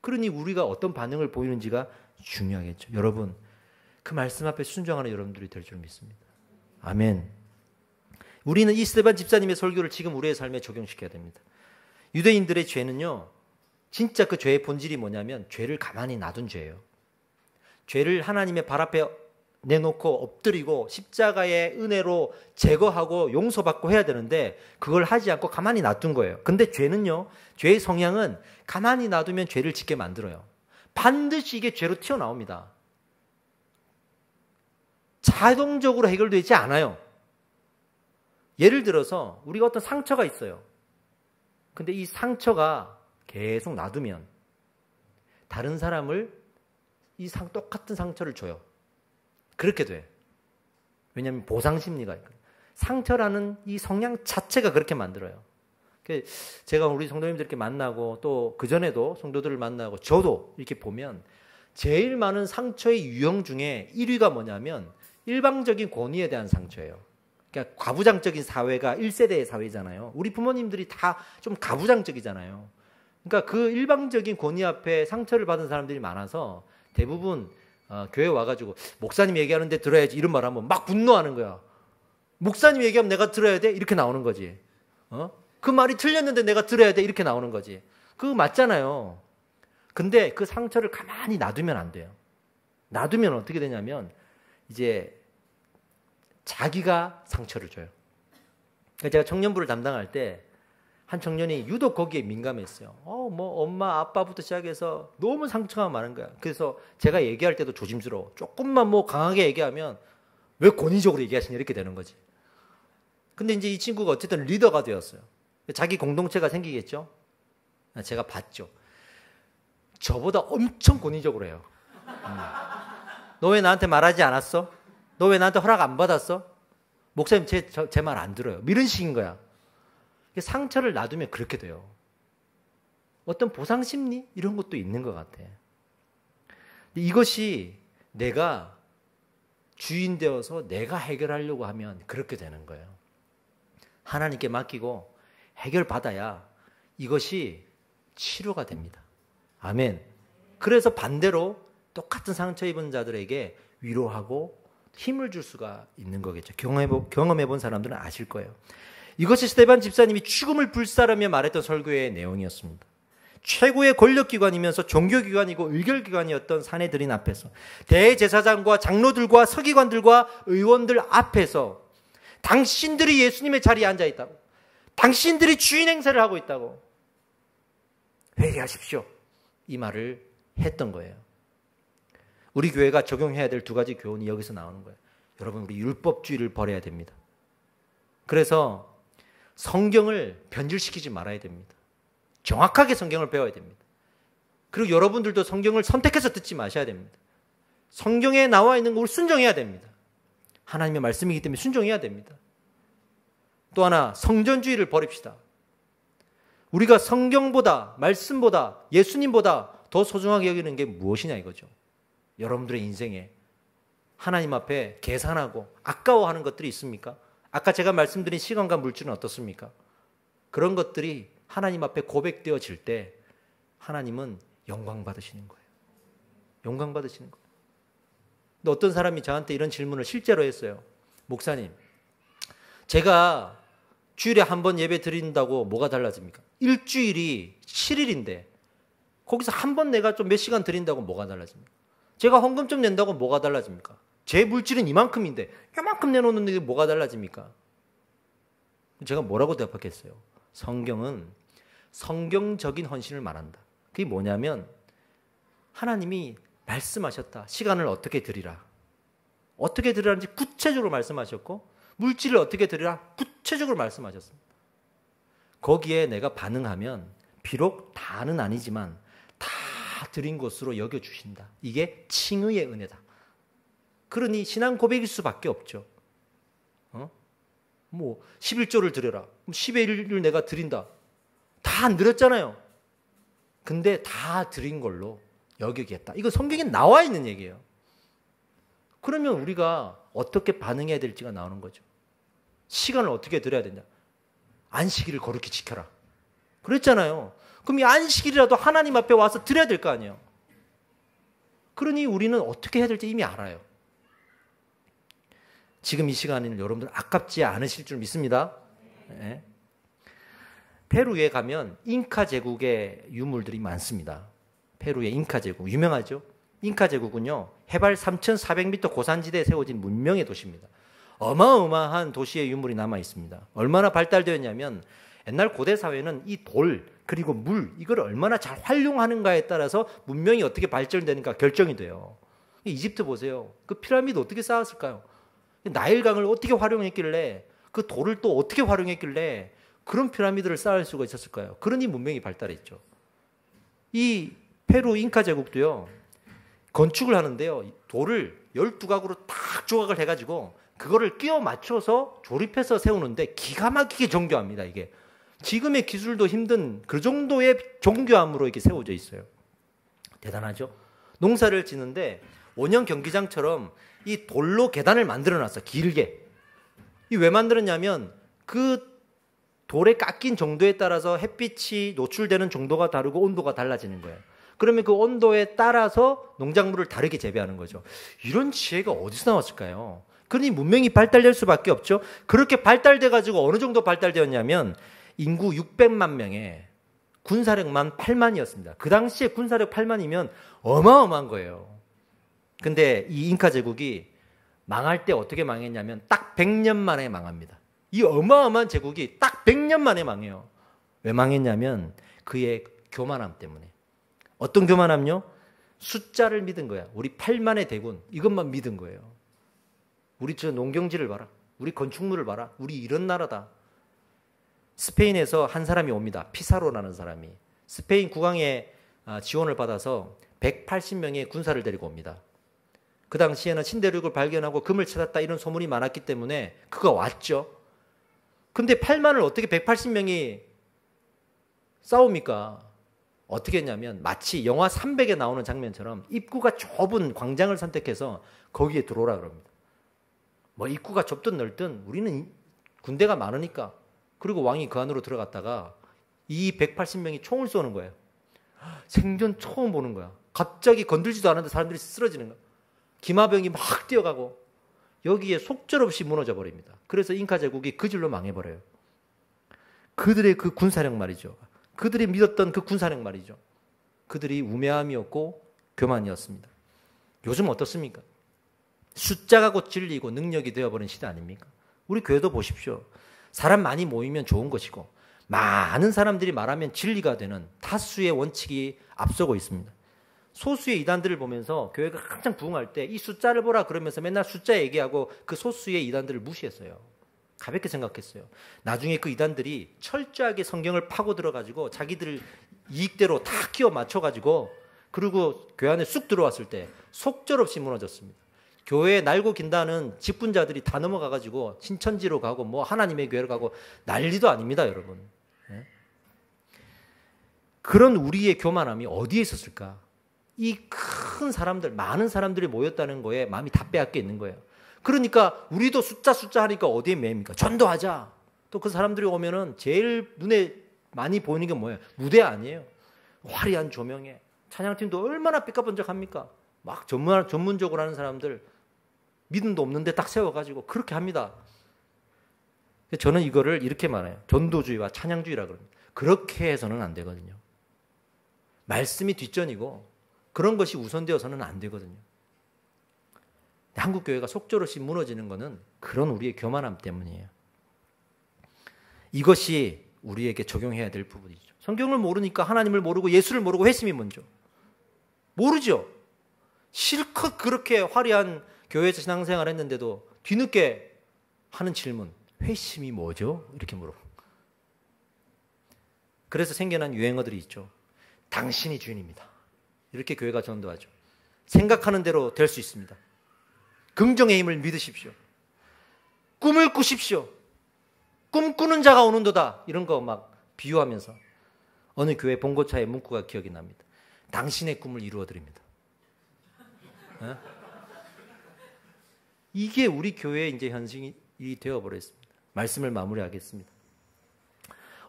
그러니 우리가 어떤 반응을 보이는지가 중요하겠죠. 여러분, 그 말씀 앞에 순종하는 여러분들이 될 줄 믿습니다. 아멘. 우리는 이 스데반 집사님의 설교를 지금 우리의 삶에 적용시켜야 됩니다. 유대인들의 죄는요, 진짜 그 죄의 본질이 뭐냐면 죄를 가만히 놔둔 죄예요. 죄를 하나님의 발 앞에 내놓고 엎드리고 십자가의 은혜로 제거하고 용서받고 해야 되는데 그걸 하지 않고 가만히 놔둔 거예요. 근데 죄는요, 죄의 성향은 가만히 놔두면 죄를 짓게 만들어요. 반드시 이게 죄로 튀어나옵니다. 자동적으로 해결되지 않아요. 예를 들어서 우리가 어떤 상처가 있어요. 근데 이 상처가 계속 놔두면 다른 사람을 똑같은 상처를 줘요. 그렇게 돼. 왜냐하면 보상 심리가 있거든요. 상처라는 이 성향 자체가 그렇게 만들어요. 제가 우리 성도님들 이렇게 만나고 또 그전에도 성도들을 만나고 저도 이렇게 보면 제일 많은 상처의 유형 중에 1위가 뭐냐면 일방적인 권위에 대한 상처예요. 그러니까 가부장적인 사회가 1세대의 사회잖아요. 우리 부모님들이 다 좀 가부장적이잖아요. 그러니까 그 일방적인 권위 앞에 상처를 받은 사람들이 많아서 대부분 교회 와가지고 목사님 얘기하는데 들어야지 이런 말 하면 막 분노하는 거야. 목사님 얘기하면 내가 들어야 돼? 이렇게 나오는 거지. 그 말이 틀렸는데 내가 들어야 돼? 이렇게 나오는 거지. 그거 맞잖아요. 근데 그 상처를 가만히 놔두면 안 돼요. 놔두면 어떻게 되냐면 이제 자기가 상처를 줘요. 제가 청년부를 담당할 때 한 청년이 유독 거기에 민감했어요. 뭐 엄마 아빠부터 시작해서 너무 상처가 많은 거야. 그래서 제가 얘기할 때도 조심스러워. 조금만 뭐 강하게 얘기하면 왜 권위적으로 얘기하시냐 이렇게 되는 거지. 근데 이제 이 친구가 어쨌든 리더가 되었어요. 자기 공동체가 생기겠죠. 제가 봤죠. 저보다 엄청 권위적으로 해요. 너 왜 나한테 말하지 않았어? 너 왜 나한테 허락 안 받았어? 목사님 제 말 안 들어요. 이런 식인 거야. 상처를 놔두면 그렇게 돼요. 어떤 보상심리? 이런 것도 있는 것 같아. 이것이 내가 주인 되어서 내가 해결하려고 하면 그렇게 되는 거예요. 하나님께 맡기고 해결받아야 이것이 치료가 됩니다. 아멘. 그래서 반대로 똑같은 상처 입은 자들에게 위로하고 힘을 줄 수가 있는 거겠죠. 경험해 본 사람들은 아실 거예요. 이것이 스데반 집사님이 죽음을 불사르며 말했던 설교의 내용이었습니다. 최고의 권력기관이면서 종교기관이고 의결기관이었던 사내들인 앞에서 대제사장과 장로들과 서기관들과 의원들 앞에서 당신들이 예수님의 자리에 앉아 있다고, 당신들이 주인 행세를 하고 있다고 회개하십시오, 이 말을 했던 거예요. 우리 교회가 적용해야 될 두 가지 교훈이 여기서 나오는 거예요. 여러분, 우리 율법주의를 버려야 됩니다. 그래서 성경을 변질시키지 말아야 됩니다. 정확하게 성경을 배워야 됩니다. 그리고 여러분들도 성경을 선택해서 듣지 마셔야 됩니다. 성경에 나와 있는 걸 순종해야 됩니다. 하나님의 말씀이기 때문에 순종해야 됩니다. 또 하나, 성전주의를 버립시다. 우리가 성경보다, 말씀보다, 예수님보다 더 소중하게 여기는 게 무엇이냐 이거죠. 여러분들의 인생에 하나님 앞에 계산하고 아까워하는 것들이 있습니까? 아까 제가 말씀드린 시간과 물질은 어떻습니까? 그런 것들이 하나님 앞에 고백되어질 때 하나님은 영광 받으시는 거예요. 영광 받으시는 거예요. 근데 어떤 사람이 저한테 이런 질문을 실제로 했어요. 목사님, 제가 주일에 한 번 예배 드린다고 뭐가 달라집니까? 일주일이 7일인데 거기서 한 번 내가 좀 몇 시간 드린다고 뭐가 달라집니까? 제가 헌금 좀 낸다고 뭐가 달라집니까? 제 물질은 이만큼인데 이만큼 내놓는데 뭐가 달라집니까? 제가 뭐라고 대답했어요? 성경은 성경적인 헌신을 말한다. 그게 뭐냐면 하나님이 말씀하셨다. 시간을 어떻게 드리라. 어떻게 드리라는지 구체적으로 말씀하셨고 물질을 어떻게 드리라 구체적으로 말씀하셨습니다. 거기에 내가 반응하면 비록 다는 아니지만 다 드린 것으로 여겨주신다. 이게 칭의의 은혜다. 그러니 신앙 고백일 수밖에 없죠. 뭐 11조를 드려라. 10의 1을 내가 드린다. 다 안 드렸잖아요. 근데 다 드린 걸로 여기겠다. 이거 성경에 나와 있는 얘기예요. 그러면 우리가 어떻게 반응해야 될지가 나오는 거죠. 시간을 어떻게 드려야 되냐. 안식일을 거룩히 지켜라. 그랬잖아요. 그럼 이 안식일이라도 하나님 앞에 와서 드려야 될 거 아니에요. 그러니 우리는 어떻게 해야 될지 이미 알아요. 지금 이 시간에는 여러분들 아깝지 않으실 줄 믿습니다. 네. 페루에 가면 잉카 제국의 유물들이 많습니다. 페루의 잉카 제국 유명하죠. 잉카 제국은요 해발 3,400m 고산지대에 세워진 문명의 도시입니다. 어마어마한 도시의 유물이 남아 있습니다. 얼마나 발달되었냐면 옛날 고대 사회는 이 돌 그리고 물 이걸 얼마나 잘 활용하는가에 따라서 문명이 어떻게 발전되는가 결정이 돼요. 이집트 보세요. 그 피라미드 어떻게 쌓았을까요? 나일강을 어떻게 활용했길래 그 돌을 또 어떻게 활용했길래 그런 피라미드를 쌓을 수가 있었을까요? 그러니 문명이 발달했죠. 이 페루 잉카 제국도요. 건축을 하는데요. 돌을 12각으로 딱 조각을 해가지고 그거를 끼워 맞춰서 조립해서 세우는데 기가 막히게 정교합니다. 이게 지금의 기술도 힘든 그 정도의 정교함으로 이렇게 세워져 있어요. 대단하죠? 농사를 짓는데 원형 경기장처럼 이 돌로 계단을 만들어놨어. 길게. 이 왜 만들었냐면 그 돌에 깎인 정도에 따라서 햇빛이 노출되는 정도가 다르고 온도가 달라지는 거예요. 그러면 그 온도에 따라서 농작물을 다르게 재배하는 거죠. 이런 지혜가 어디서 나왔을까요? 그러니 문명이 발달될 수밖에 없죠. 그렇게 발달돼가지고 어느 정도 발달되었냐면 인구 600만 명에 군사력만 8만이었습니다. 그 당시에 군사력 8만이면 어마어마한 거예요. 근데 이 잉카 제국이 망할 때 어떻게 망했냐면 딱 100년 만에 망합니다. 이 어마어마한 제국이 딱 100년 만에 망해요. 왜 망했냐면 그의 교만함 때문에. 어떤 교만함요? 숫자를 믿은 거야. 우리 8만의 대군 이것만 믿은 거예요. 우리 저 농경지를 봐라. 우리 건축물을 봐라. 우리 이런 나라다. 스페인에서 한 사람이 옵니다. 피사로라는 사람이. 스페인 국왕의 지원을 받아서 180명의 군사를 데리고 옵니다. 그 당시에는 신대륙을 발견하고 금을 찾았다 이런 소문이 많았기 때문에 그가 왔죠. 근데 8만을 어떻게 180명이 싸웁니까? 어떻게 했냐면 마치 영화 300에 나오는 장면처럼 입구가 좁은 광장을 선택해서 거기에 들어오라 그럽니다. 뭐 입구가 좁든 넓든 우리는 군대가 많으니까. 그리고 왕이 그 안으로 들어갔다가 이 180명이 총을 쏘는 거예요. 생전 처음 보는 거야. 갑자기 건들지도 않았는데 사람들이 쓰러지는 거야. 기마병이 막 뛰어가고 여기에 속절없이 무너져 버립니다. 그래서 잉카 제국이 그 질로 망해버려요. 그들의 그 군사력 말이죠. 그들이 믿었던 그 군사력 말이죠. 그들이 우매함이었고 교만이었습니다. 요즘 어떻습니까? 숫자가 곧 진리이고 능력이 되어버린 시대 아닙니까? 우리 교회도 보십시오. 사람 많이 모이면 좋은 것이고 많은 사람들이 말하면 진리가 되는 다수의 원칙이 앞서고 있습니다. 소수의 이단들을 보면서 교회가 한창 부흥할 때 이 숫자를 보라 그러면서 맨날 숫자 얘기하고 그 소수의 이단들을 무시했어요. 가볍게 생각했어요. 나중에 그 이단들이 철저하게 성경을 파고 들어가지고 자기들 이익대로 다 끼워 맞춰가지고 그리고 교회 안에 쑥 들어왔을 때 속절없이 무너졌습니다. 교회에 날고 긴다는 직분자들이 다 넘어가가지고 신천지로 가고 뭐 하나님의 교회로 가고 난리도 아닙니다, 여러분. 네? 그런 우리의 교만함이 어디에 있었을까? 이 큰 사람들, 많은 사람들이 모였다는 거에 마음이 다 빼앗겨 있는 거예요. 그러니까 우리도 숫자 하니까 어디에 매입니까? 전도하자. 또 그 사람들이 오면은 제일 눈에 많이 보이는 게 뭐예요? 무대 아니에요. 화려한 조명에 찬양팀도 얼마나 삐까번쩍합니까? 막 전문적으로 하는 사람들 믿음도 없는데 딱 세워가지고 그렇게 합니다. 저는 이거를 이렇게 말해요. 전도주의와 찬양주의라 그럽니다. 그렇게 해서는 안 되거든요. 말씀이 뒷전이고 그런 것이 우선되어서는 안 되거든요. 한국 교회가 속절없이 무너지는 것은 그런 우리의 교만함 때문이에요. 이것이 우리에게 적용해야 될 부분이죠. 성경을 모르니까 하나님을 모르고 예수를 모르고 회심이 먼저. 모르죠. 실컷 그렇게 화려한 교회에서 신앙생활을 했는데도 뒤늦게 하는 질문. 회심이 뭐죠? 이렇게 물어. 그래서 생겨난 유행어들이 있죠. 당신이 주인입니다. 이렇게 교회가 전도하죠. 생각하는 대로 될 수 있습니다. 긍정의 힘을 믿으십시오. 꿈을 꾸십시오. 꿈꾸는 자가 오는도다. 이런 거 막 비유하면서 어느 교회 봉고차의 문구가 기억이 납니다. 당신의 꿈을 이루어드립니다. 네? 이게 우리 교회의 이제 현실이 되어버렸습니다. 말씀을 마무리하겠습니다.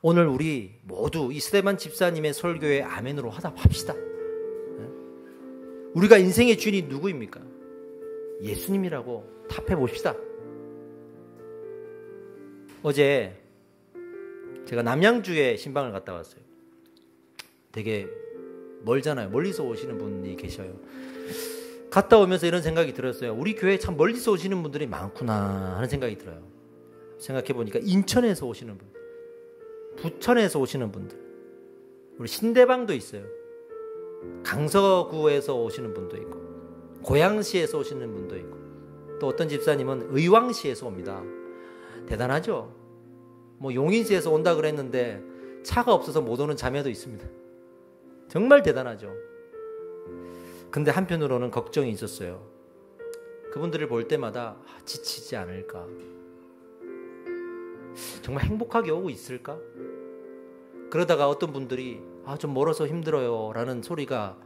오늘 우리 모두 이 스데반 집사님의 설교에 아멘으로 화답합시다. 네? 우리가 인생의 주인이 누구입니까? 예수님이라고 답해 봅시다. 어제 제가 남양주에 신방을 갔다 왔어요. 되게 멀잖아요. 멀리서 오시는 분이 계셔요. 갔다 오면서 이런 생각이 들었어요. 우리 교회에 참 멀리서 오시는 분들이 많구나 하는 생각이 들어요. 생각해 보니까 인천에서 오시는 분, 부천에서 오시는 분들, 우리 신대방도 있어요. 강서구에서 오시는 분도 있고, 고양시에서 오시는 분도 있고, 또 어떤 집사님은 의왕시에서 옵니다. 대단하죠? 뭐 용인시에서 온다 그랬는데 차가 없어서 못 오는 자매도 있습니다. 정말 대단하죠. 근데 한편으로는 걱정이 있었어요. 그분들을 볼 때마다 지치지 않을까? 정말 행복하게 오고 있을까? 그러다가 어떤 분들이 좀 멀어서 힘들어요 라는 소리가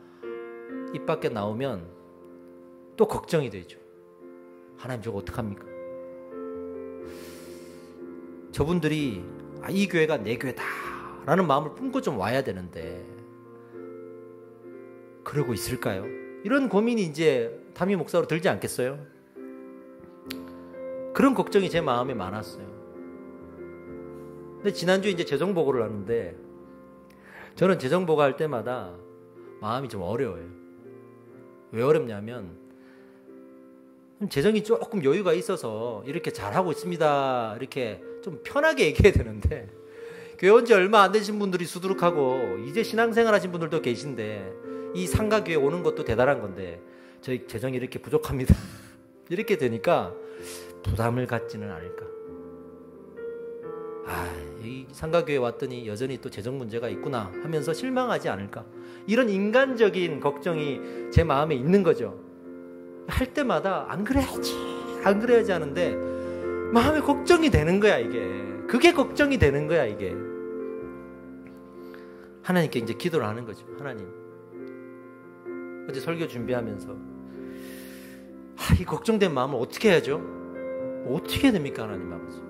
입 밖에 나오면 또 걱정이 되죠. 하나님 저거 어떡합니까? 저분들이 이 교회가 내 교회다 라는 마음을 품고 좀 와야 되는데 그러고 있을까요? 이런 고민이 이제 담임 목사로 들지 않겠어요? 그런 걱정이 제 마음에 많았어요. 근데 지난주에 이제 재정보고를 하는데 저는 재정보고 할 때마다 마음이 좀 어려워요. 왜 어렵냐면 재정이 조금 여유가 있어서 이렇게 잘하고 있습니다. 이렇게 좀 편하게 얘기해야 되는데 교회 온 지 얼마 안 되신 분들이 수두룩하고 이제 신앙생활 하신 분들도 계신데 이 상가교회 오는 것도 대단한 건데 저희 재정이 이렇게 부족합니다. 이렇게 되니까 부담을 갖지는 않을까. 이 상가교회 왔더니 여전히 또 재정 문제가 있구나 하면서 실망하지 않을까. 이런 인간적인 걱정이 제 마음에 있는 거죠. 할 때마다 안 그래야지 하는데 마음에 걱정이 되는 거야, 이게. 그게 걱정이 되는 거야, 이게. 하나님께 이제 기도를 하는 거죠. 하나님, 어제 설교 준비하면서 이 걱정된 마음을 어떻게 해야죠? 어떻게 해야 됩니까, 하나님 아버지?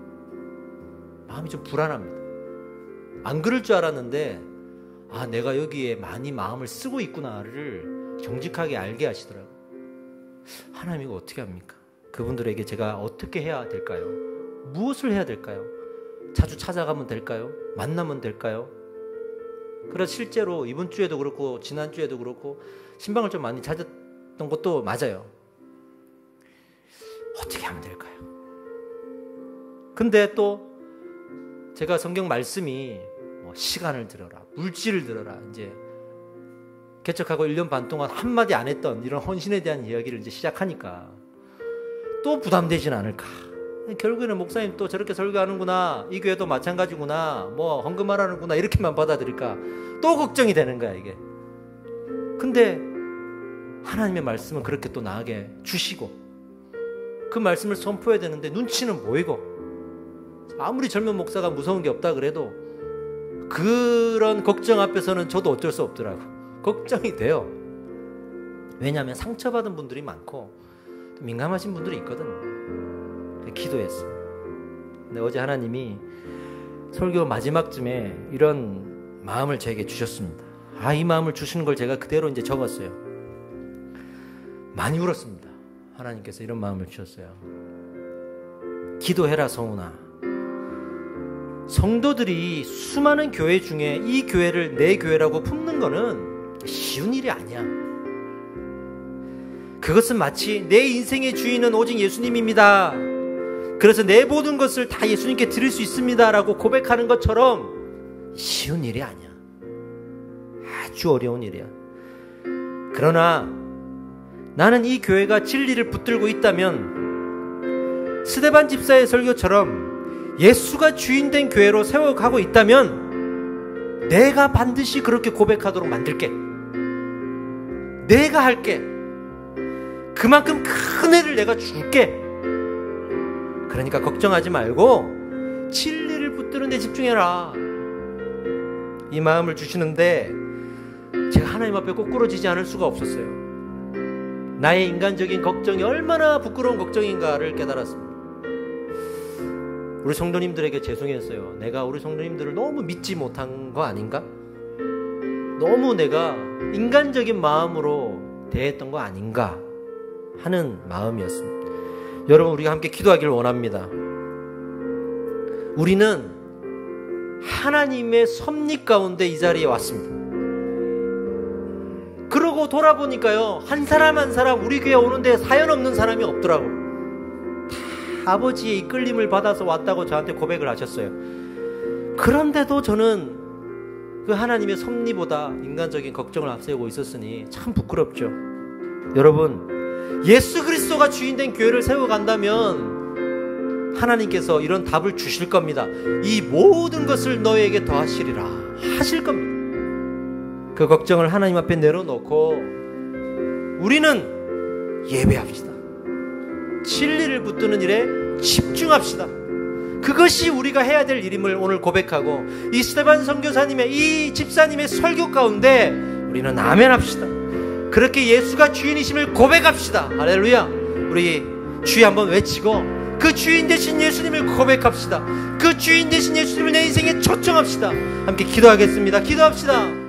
마음이 좀 불안합니다. 안 그럴 줄 알았는데 내가 여기에 많이 마음을 쓰고 있구나를 정직하게 알게 하시더라고요. 하나님 이거 어떻게 합니까? 그분들에게 제가 어떻게 해야 될까요? 무엇을 해야 될까요? 자주 찾아가면 될까요? 만나면 될까요? 그래서 실제로 이번 주에도 그렇고 지난주에도 그렇고 신방을 좀 많이 찾았던 것도 맞아요. 어떻게 하면 될까요? 근데 또 제가 성경 말씀이 시간을 들어라, 물질을 들어라, 이제 개척하고 1년 반 동안 한마디 안 했던 이런 헌신에 대한 이야기를 이제 시작하니까 또 부담되진 않을까. 결국에는 목사님 또 저렇게 설교하는구나, 이 교회도 마찬가지구나, 헌금하라는구나, 이렇게만 받아들일까 또 걱정이 되는 거야, 이게. 근데 하나님의 말씀은 그렇게 또 나에게 주시고 그 말씀을 선포해야 되는데 눈치는 보이고, 아무리 젊은 목사가 무서운 게 없다 그래도 그런 걱정 앞에서는 저도 어쩔 수 없더라고. 걱정이 돼요. 왜냐하면 상처받은 분들이 많고 민감하신 분들이 있거든. 기도했어요. 근데 어제 하나님이 설교 마지막쯤에 이런 마음을 저에게 주셨습니다. 이 마음을 주시는 걸 제가 그대로 이제 적었어요. 많이 울었습니다. 하나님께서 이런 마음을 주셨어요. 기도해라 성훈아. 성도들이 수많은 교회 중에 이 교회를 내 교회라고 품는 거는 쉬운 일이 아니야. 그것은 마치 내 인생의 주인은 오직 예수님입니다. 그래서 내 모든 것을 다 예수님께 드릴 수 있습니다 라고 고백하는 것처럼 쉬운 일이 아니야. 아주 어려운 일이야. 그러나 나는 이 교회가 진리를 붙들고 있다면, 스데반 집사의 설교처럼 예수가 주인된 교회로 세워가고 있다면 내가 반드시 그렇게 고백하도록 만들게. 내가 할게. 그만큼 큰 애를 내가 줄게. 그러니까 걱정하지 말고 진리를 붙드는 데 집중해라. 이 마음을 주시는데 제가 하나님 앞에 꼬꾸러지지 않을 수가 없었어요. 나의 인간적인 걱정이 얼마나 부끄러운 걱정인가를 깨달았습니다. 우리 성도님들에게 죄송했어요. 내가 우리 성도님들을 너무 믿지 못한 거 아닌가? 너무 내가 인간적인 마음으로 대했던 거 아닌가 하는 마음이었습니다. 여러분, 우리가 함께 기도하기를 원합니다. 우리는 하나님의 섭리 가운데 이 자리에 왔습니다. 그러고 돌아보니까요, 한 사람 한 사람 우리 교회 오는데 사연 없는 사람이 없더라고요. 다 아버지의 이끌림을 받아서 왔다고 저한테 고백을 하셨어요. 그런데도 저는 그 하나님의 섭리보다 인간적인 걱정을 앞세우고 있었으니 참 부끄럽죠. 여러분, 예수 그리스도가 주인된 교회를 세워간다면 하나님께서 이런 답을 주실 겁니다. 이 모든 것을 너에게 더하시리라 하실 겁니다. 그 걱정을 하나님 앞에 내려놓고 우리는 예배합시다. 진리를 붙드는 일에 집중합시다. 그것이 우리가 해야 될 일임을 오늘 고백하고, 이 스데반 선교사님의, 이 집사님의 설교 가운데 우리는 아멘합시다. 그렇게 예수가 주인이심을 고백합시다. 할렐루야. 우리 주의 한번 외치고 그 주인 되신 예수님을 고백합시다. 그 주인 되신 예수님을 내 인생에 초청합시다. 함께 기도하겠습니다. 기도합시다.